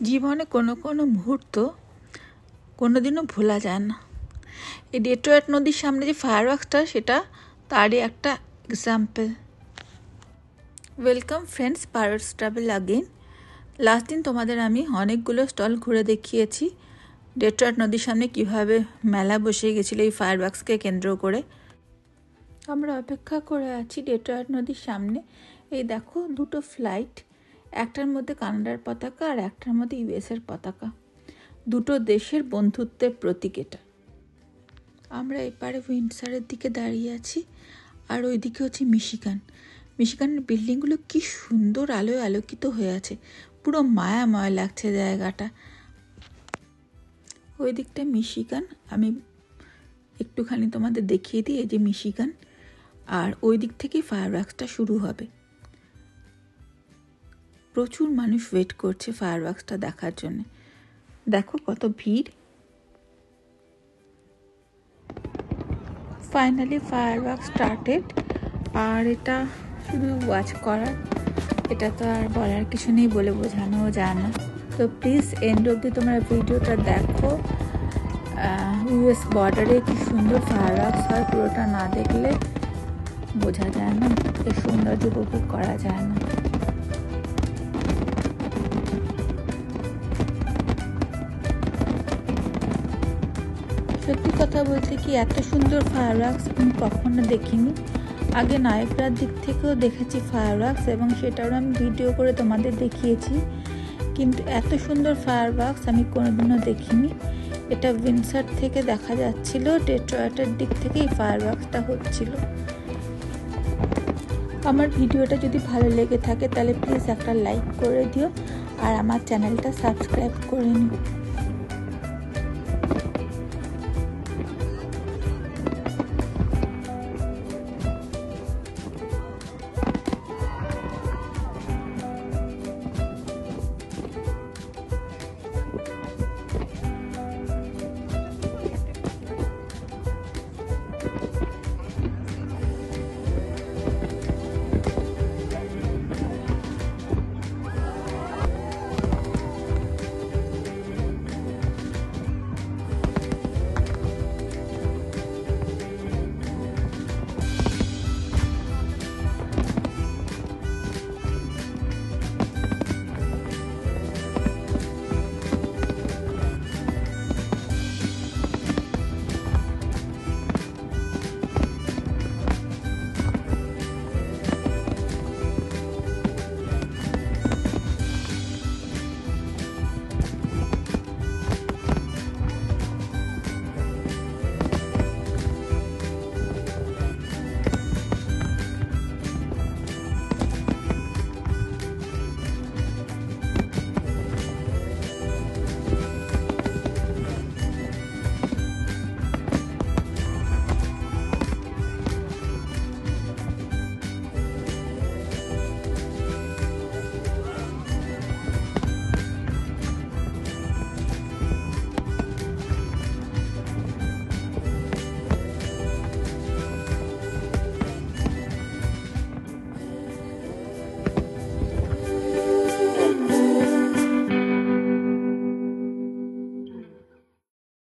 জীবনে কোনো কোনো মুহূর্ত কোনোদিনও ভোলা যায় না। এই ডেট্রয়েট নদীর সামনে যে ফায়ারওয়ার্কসটা, সেটা তারই একটা example. Welcome friends, parrots travel again. Last দিন তোমাদের আমি অনেকগুলো স্টল ঘুরে দেখিয়েছি ডেট্রয়েট নদীর সামনে কিভাবে মেলা বসে গেছিলো এই ফায়ারওয়ার্কসকে কেন্দ্র করে। আমরা অপেক্ষা করে আছি ডেট্রয়েট নদীর সামনে। এই দেখো, দুটো ফ্লাইট, একটার মধ্যে কানাডার পতাকা আর একটার মধ্যে ইউএসের পতাকা। দুটো দেশের বন্ধুত্বের প্রতীক এটা। আমরা এপারে উইন্ডসরের দিকে দাঁড়িয়ে আছি, আর ওই দিকে হচ্ছে মিশিগান। মিশিগানের বিল্ডিংগুলো কি সুন্দর আলোয় আলোকিত হয়ে আছে, পুরো মায়াময় লাগছে জায়গাটা। ওই দিকটা মিশিগান, আমি একটুখানি তোমাদের দেখিয়ে দিই। এই যে মিশিগান, আর ওই দিক থেকেই ফায়ারওয়ার্কসটা শুরু হবে। প্রচুর মানুষ ওয়েট করছে ফায়ারওয়ার্কসটা দেখার জন্য। দেখো কত ভিড়। ফাইনালি ফায়ারওয়ার্কস স্টার্টেড, আর এটা শুধু ওয়াচ করার, এটা তো আর বলার কিছু নেই, বলে বোঝানো যায় না। তো প্লিজ এন্ড অবধি তোমরা ভিডিওটা দেখো। ইউএস বর্ডারে কি সুন্দর ফায়ারওয়ার্কস হয়, পুরোটা না দেখলে বোঝা যায় না, এই সৌন্দর্য উপভোগ করা যায় না। সত্যি কথা বলতে কি, এত সুন্দর ফায়ারওয়ার্কস আমি কখনো দেখিনি। আগে নায়গ্রার দিক থেকেও দেখেছি ফায়ারওয়ার্কস, এবং সেটাও আমি ভিডিও করে তোমাদের দেখিয়েছি, কিন্তু এত সুন্দর ফায়ারওয়ার্কস আমি কোনোদিনও দেখিনি। এটা উইন্ডসর থেকে দেখা যাচ্ছিল, ডেট্রয়েটের দিক থেকে এই ফায়ারওয়ার্কসটা হচ্ছিল। আমার ভিডিওটা যদি ভালো লেগে থাকে তাহলে প্লিজ একটা লাইক করে দিও, আর আমার চ্যানেলটা সাবস্ক্রাইব করে নিও।